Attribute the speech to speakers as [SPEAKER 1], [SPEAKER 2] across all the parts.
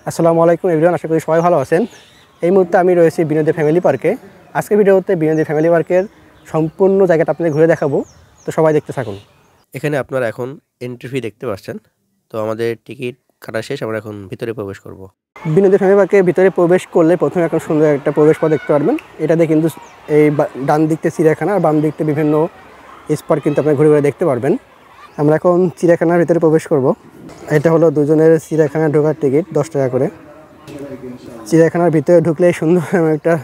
[SPEAKER 1] আসসালামু আলাইকুম এভরিওয়ান, আশা করি সবাই ভালো আছেন। এই মুহূর্তে আমি রয়েছি বিনোদী ফ্যামিলি পার্কে। আজকের ভিডিওতে বিনোদী ফ্যামিলি পার্কের সম্পূর্ণ জায়গাটা আপনাদের ঘুরে দেখাবো, তো সবাই দেখতে থাকুন।
[SPEAKER 2] এখানে আপনারা এখন এন্ট্রি ফি দেখতে পাচ্ছেন। তো আমাদের টিকিট কাটা শেষ, আমরা এখন ভিতরে প্রবেশ করব।
[SPEAKER 1] বিনোদী ফ্যামিলি পার্কের ভিতরে প্রবেশ করলে প্রথমে এখন সুন্দর একটা প্রবেশ পথ দেখতে পারবেন। এটাতে কিন্তু এই ডান দিকতে চিড়িয়াখানা আর বাম দিকতে বিভিন্ন স্পট কিন্তু আপনি ঘুরে ঘুরে দেখতে পারবেন। আমরা এখন চিড়িয়াখানার ভিতরে প্রবেশ করব। এটা হলো দুজনের চিড়িয়াখানা ঢোকার টিকিট, 10 টাকা করে। চিড়িয়াখানার ভিতরে ঢুকলেই সুন্দর একটা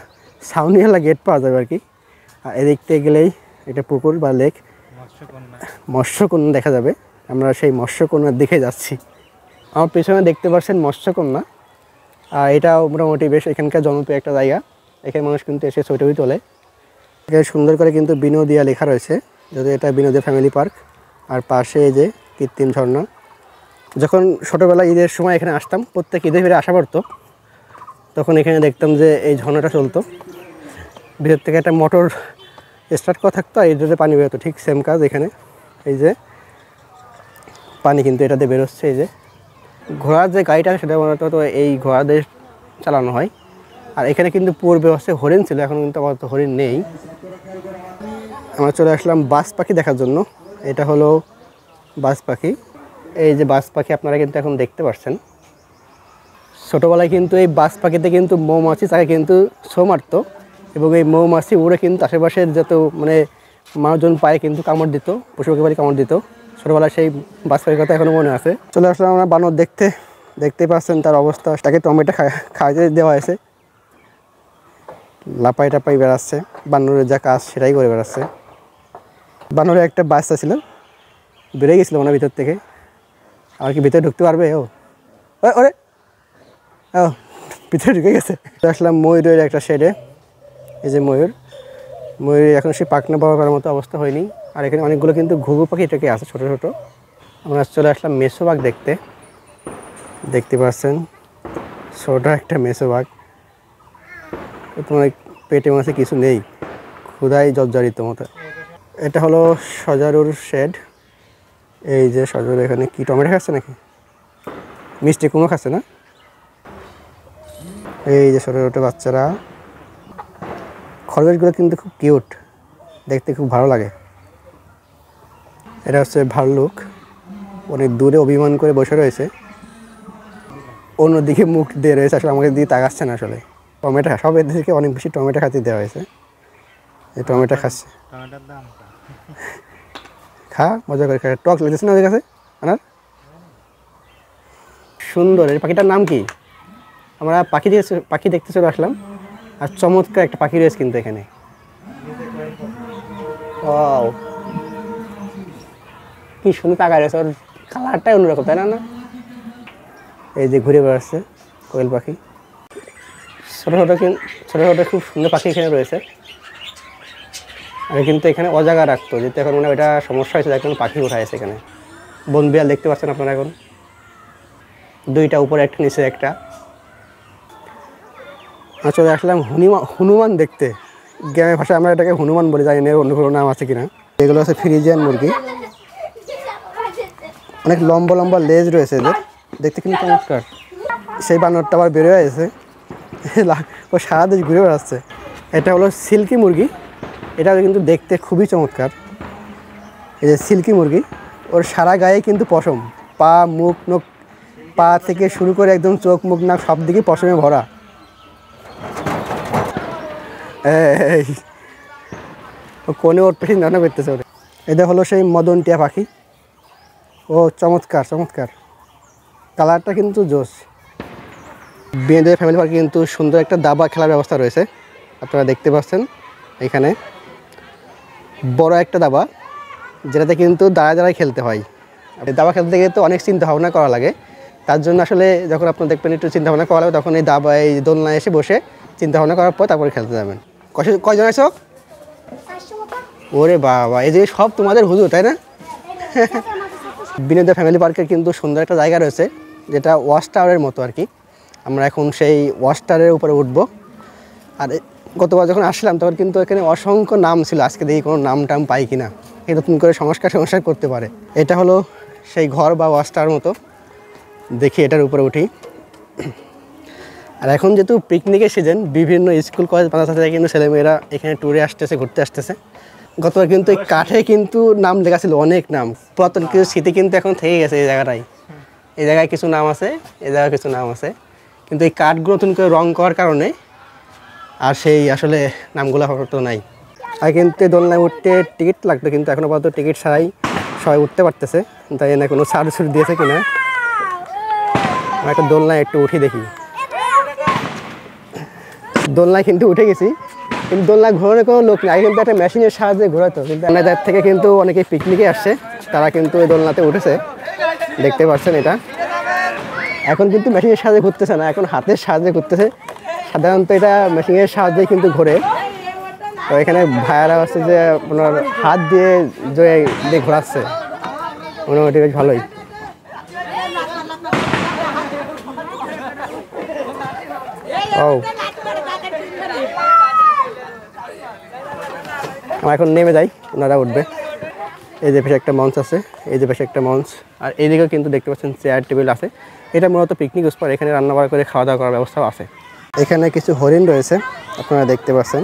[SPEAKER 1] সাউন্ডওয়ালা গেট পাওয়া যাবে আর কি। আর এদিক থেকে গেলেই একটা পুকুর বা লেক, মৎস্যকন্যা দেখা যাবে। আমরা সেই মৎস্যকন্যার দিকে যাচ্ছি। আমার পেছনে দেখতে পাচ্ছেন মৎস্যকন্যা। আর এটাও মোটামুটি বেশ এখানকার জনপ্রিয় একটা জায়গা। এখানে মানুষ কিন্তু এসে ছবি তোলে। এখানে সুন্দর করে কিন্তু বিনোদিয়া লেখা রয়েছে, যদি এটা বিনোদী ফ্যামিলি পার্ক। আর পাশে এই যে কৃত্রিম ঝর্ণা। যখন ছোটোবেলা ঈদের সময় এখানে আসতাম, প্রত্যেক ঈদে ফিরে আসা পড়তো, তখন এখানে দেখতাম যে এই ঝর্ণাটা চলতো। ভিতর থেকে একটা মোটর স্টার্ট করা থাকতো আর এটাতে পানি বেরোতো। ঠিক সেম কাজ এখানে। এই যে পানি কিন্তু এটাতে বেরোচ্ছে। এই যে ঘোড়ার যে গাড়িটা সেটা মূলত তো এই ঘোড়াদের চালানো হয়। আর এখানে কিন্তু পূর্বে হচ্ছে হরিণ ছিল, এখন কিন্তু আপাতত হরিণ নেই। আমরা চলে আসলাম বাজ পাখি দেখার জন্য। এটা হলো বাজ পাখি। এই যে বাজ পাখি আপনারা কিন্তু এখন দেখতে পাচ্ছেন। ছোটোবেলায় কিন্তু এই বাজ পাখিতে কিন্তু মৌমাছি তাকে কিন্তু ছো মারতো, এবং এই মৌমাছি উড়ে কিন্তু আশেপাশের যত মানুষজন পায়ে কিন্তু কামড় দিত, পশু পাখি বাড়ি কামড় দিত। ছোটোবেলায় সেই বাজ পাখির কথা এখনও মনে আছে। চলে আসলাম আমরা বানর দেখতে পাচ্ছেন তার অবস্থা। তাকে টমেটো খাইতে দেওয়া হয়েছে। লাপাই টাপাই বেড়াচ্ছে, বানরের যা কাজ সেটাই করে বেড়াচ্ছে। বানরের একটা বাচ্চা ছিল, বেড়ে গেছিলো ওনার ভিতর থেকে। আর কি ভিতরে ঢুকতে পারবে? ওরে ও ভিতরে ঢুকে গেছে। আসলাম ময়ূরের একটা শেডে। এই যে ময়ূর এখন সে পাখনা বড় করার মতো অবস্থা হয়নি। আর এখানে অনেকগুলো কিন্তু ঘুঘু পাখি এটাকে আছে ছোটো ছোটো। আমরা চলে আসলাম মেসো বাঘ দেখতে পাচ্ছেন ছোটো একটা মেসো বাঘ। তোমার পেটে মাঝে কিছু নেই, ক্ষুধাই জর্জরিত মতো। এটা হলো সজারুর শেড। এই যে সজারু এখানে কি টমেটো খাচ্ছে নাকি মিষ্টি কুমড়ো খাচ্ছে না? এই যে ছোটো ছোটো বাচ্চারা। খরগোশগুলো কিন্তু খুব কিউট, দেখতে খুব ভালো লাগে। এটা হচ্ছে ভাল্লুক, অনেক দূরে অভিমান করে বসে রয়েছে, অন্যদিকে মুখ দিয়ে রয়েছে, আসলে আমাকে দিয়ে তাকাচ্ছে না। আসলে টমেটো সব এর থেকে অনেক বেশি টমেটো খাতে দেওয়া হয়েছে। এই টমেটো খাচ্ছে, খা মজা করে খা। টক লেগেছে না ওদের কাছে আনার। সুন্দর। এই পাখিটার নাম কি? আমরা পাখি দেখতে চলে আসলাম। আর চমৎকার একটা পাখি রয়েছে কিন্তু এখানে। ওয়াও, কি সুন্দর তাকায় রয়েছে। ওর কালারটাই অন্যরকম, তাই না? এই যে ঘুরে বেড়াচ্ছে কোয়েল পাখি। ছোটো ছোটো খুব সুন্দর পাখি এখানে রয়েছে। আমি কিন্তু এখানে অজায়গা রাখতো, যেহেতু এখন ওইটা সমস্যা হয়েছে, এখন পাখি উঠাইছে এখানে। বন বিড়াল দেখতে পাচ্ছেন আপনারা এখন, দুইটা উপরে একটা নিচে একটা। চলে আসলাম হনুমান দেখতে। গ্রামের ভাষায় আমরা এটাকে হনুমান বলে, জানি না অন্য কোনো নাম আছে কিনা। এগুলো হচ্ছে ফ্রিজিয়ান মুরগি। অনেক লম্বা লম্বা লেজ রয়েছে এদের, দেখতে কিন্তু চমৎকার। সেই বানরটা আবার বেরোয় আছে, ও সারা দেশ ঘুরে বেড়াচ্ছে। এটা হলো সিল্কি মুরগি। এটা কিন্তু দেখতে খুবই চমৎকার। এই যে সিল্কি মুরগি, ওর সারা গায়ে কিন্তু পশম, পা মুখ নখ, পা থেকে শুরু করে একদম চোখ মুখ নাক সব দিকে পশমে ভরা। কোনে ওর পেছনে রান্না করতেছে ওরে। এটা হলো সেই মদন টিয়া পাখি। ও চমৎকার, কালারটা কিন্তু জোস। বিনোদী ফ্যামিলি পার্কে কিন্তু সুন্দর একটা দাবা খেলার ব্যবস্থা রয়েছে, আপনারা দেখতে পাচ্ছেন। এখানে বড় একটা দাবা, যেটাতে কিন্তু দাঁড়ায় খেলতে হয়। দাবা খেলতে গিয়ে তো অনেক চিন্তা ভাবনা করা লাগে। তার জন্য আসলে যখন আপনার দেখবেন একটু চিন্তা ভাবনা করা লাগবে, তখন এই দোলনায় এসে বসে চিন্তা ভাবনা করার পর তারপরে খেলতে যাবেন। কয়জন আছো? ওরে বাবা, এই যে সব তোমাদের হুজুর, তাই না? বিনোদী ফ্যামিলি পার্কের কিন্তু সুন্দর একটা জায়গা রয়েছে, যেটা ওয়াচ টাওয়ারের মতো আর কি। আমরা এখন সেই ওয়াচ টাওয়ারের উপরে উঠব। আর গতবার যখন আসলাম তখন কিন্তু এখানে অসংখ্য নাম ছিল, আজকে দেখি কোনো নাম টাম পাই কিনা, এই নতুন করে সংস্কার করতে পারে। এটা হলো সেই ঘর বা ওয়াচ টাওয়ার মতো। দেখি এটার উপরে উঠি। আর এখন যেহেতু পিকনিকের সিজন, বিভিন্ন স্কুল কলেজ মাদ্রাসা থেকে কিন্তু ছেলেমেয়েরা এখানে ট্যুরে আসতেছে, ঘুরতে আসতেছে। গতবার কিন্তু এই কাঠে কিন্তু নাম লেখা ছিল, অনেক নাম, পুরাতন কিছু স্মৃতি কিন্তু এখন থেকে গেছে এই জায়গাটায়। এই জায়গায় কিছু নাম আছে, এই জায়গায় কিছু নাম আছে, কিন্তু এই কাঠগুলো নতুন করে রং করার কারণে আর সেই আসলে নামগুলো হয়তো নাই। আর কিন্তু এই দোলনায় উঠতে টিকিট লাগতো, কিন্তু এখনও পর্যন্ত টিকিট ছাড়াই সবাই উঠতে পারতেছে, তাই না কোনো ছাড় দিয়েছে কিনা। একটা দোলনায় একটু উঠে দেখি। দোলনায় কিন্তু উঠে গেছি, কিন্তু দোলনায় ঘোরানোর কোনো লোক নেই। কিন্তু একটা মেশিনের সাহায্যে ঘোরাতো, কিন্তু এলাকার থেকে কিন্তু অনেকে পিকনিকে আসছে, তারা কিন্তু এই দোলনাতে উঠেছে, দেখতে পাচ্ছেন এটা। এখন কিন্তু মেশিনের সাহায্যে ঘুরতেছে না, এখন হাতের সাহায্যে ঘুরতেছে। সাধারণত এটা মেশিনের সাহায্যে কিন্তু ঘোরে। তো এখানে ভাইয়ারা হচ্ছে যে আপনার হাত দিয়ে ঘোরাচ্ছে, মোটামুটি বেশ ভালোই। ও আমরা এখন নেমে যাই, ওনারা উঠবে। এই যে পাশে একটা মঞ্চ আছে, এই যে পাশে একটা মঞ্চ, আর এইদিকেও কিন্তু দেখতে পাচ্ছেন চেয়ার টেবিল আছে। এটা মূলত পিকনিক স্পট, এখানে রান্নাবাড়া করে খাওয়া দাওয়া করার ব্যবস্থাও আছে। এখানে কিছু হরিণ রয়েছে, আপনারা দেখতে পাচ্ছেন,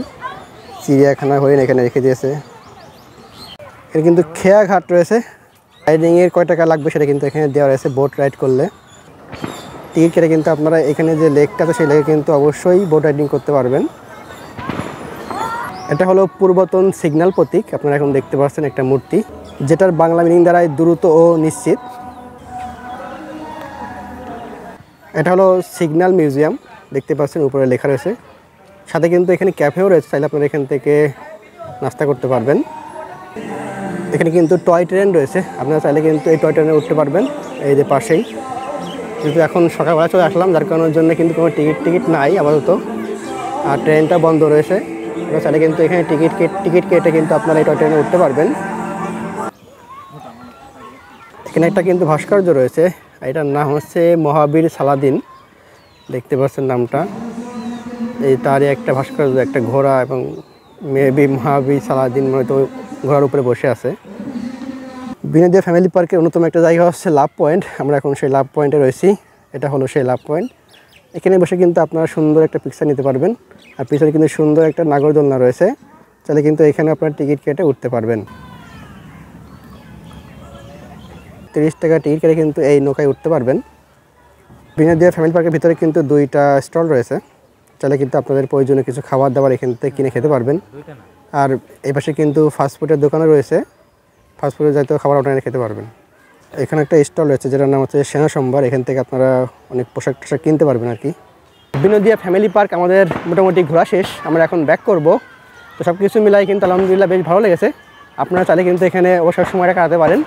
[SPEAKER 1] চিড়িয়াখানা হরিণ এখানে রেখে দিয়েছে। এখানে কিন্তু খেয়া ঘাট রয়েছে, রাইডিংয়ের কয় টাকা লাগবে সেটা কিন্তু এখানে দেওয়া রয়েছে। বোট রাইড করলে টিকিট কেটে কিন্তু আপনারা এখানে যে লেকটা আছে সেই লেকে কিন্তু অবশ্যই বোট রাইডিং করতে পারবেন। এটা হলো পূর্বতন সিগন্যাল প্রতীক, আপনারা এখন দেখতে পাচ্ছেন একটা মূর্তি, যেটার বাংলা মিনিং দ্বারাই দ্রুত ও নিশ্চিত। এটা হলো সিগন্যাল মিউজিয়াম, দেখতে পাচ্ছেন উপরে লেখা রয়েছে। সাথে কিন্তু এখানে ক্যাফেও রয়েছে, চাইলে আপনারা এখান থেকে নাস্তা করতে পারবেন। এখানে কিন্তু টয় ট্রেন রয়েছে, আপনারা চাইলে কিন্তু এই টয় ট্রেনে উঠতে পারবেন, এই যে পাশেই। কিন্তু এখন সকালবেলা চলে আসলাম, যার কারণের জন্য কিন্তু কোনো টিকিট নাই আপাতত, আর ট্রেনটা বন্ধ রয়েছে। আপনারা চাইলে কিন্তু এখানে টিকিট কেটে কিন্তু আপনারা এই টয় ট্রেনে উঠতে পারবেন। এখানে একটা কিন্তু ভাস্কর্য রয়েছে, এটার নাম হচ্ছে মহাবীর সালাদিন, দেখতে পাচ্ছেন নামটা। এই তারই একটা ভাস্কর্য, একটা ঘোড়া, এবং মেবি মহাবীর সালাদিন হয়তো ঘোড়ার উপরে বসে আছে। বিনোদিয়া ফ্যামিলি পার্কের অন্যতম একটা জায়গা হচ্ছে লাভ পয়েন্ট। আমরা এখন সেই লাভ পয়েন্টে রয়েছি, এটা হলো সেই লাভ পয়েন্ট। এখানে বসে কিন্তু আপনারা সুন্দর একটা পিকচার নিতে পারবেন। আর পিছনে কিন্তু সুন্দর একটা নাগরদোলনা রয়েছে, তাহলে কিন্তু এখানে আপনারা টিকিট কেটে উঠতে পারবেন। 30 টাকা টিকিট কেটে কিন্তু এই নৌকায় উঠতে পারবেন। বিনোদিয়া ফ্যামিলি পার্কের ভিতরে কিন্তু 2টা স্টল রয়েছে, তাহলে কিন্তু আপনাদের প্রয়োজনীয় কিছু খাবার দাবার এখান থেকে কিনে খেতে পারবেন। আর এই পাশে কিন্তু ফাস্টফুডের দোকানও রয়েছে, ফাস্টফুডের জাতীয় খাবার ওটা এনে খেতে পারবেন। এখানে একটা স্টল রয়েছে যেটার নাম হচ্ছে সেনা সম্ভার, এখান থেকে আপনারা অনেক পোশাক টোশাক কিনতে পারবেন আর কি। বিনোদিয়া ফ্যামিলি পার্ক আমাদের মোটামুটি ঘোরা শেষ, আমরা এখন ব্যাক করব। তো সব কিছু মিলাই কিন্তু আলহামদুলিল্লাহ বেশ ভালো লেগেছে। আপনারা চাইলে কিন্তু এখানে অবসর সময়টা কাটাতে পারেন।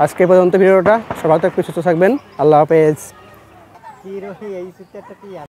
[SPEAKER 1] আজকে পর্যন্ত ভিডিওটা, সবাই তো একটু সুস্থ থাকবেন, আল্লাহ হাফেজ।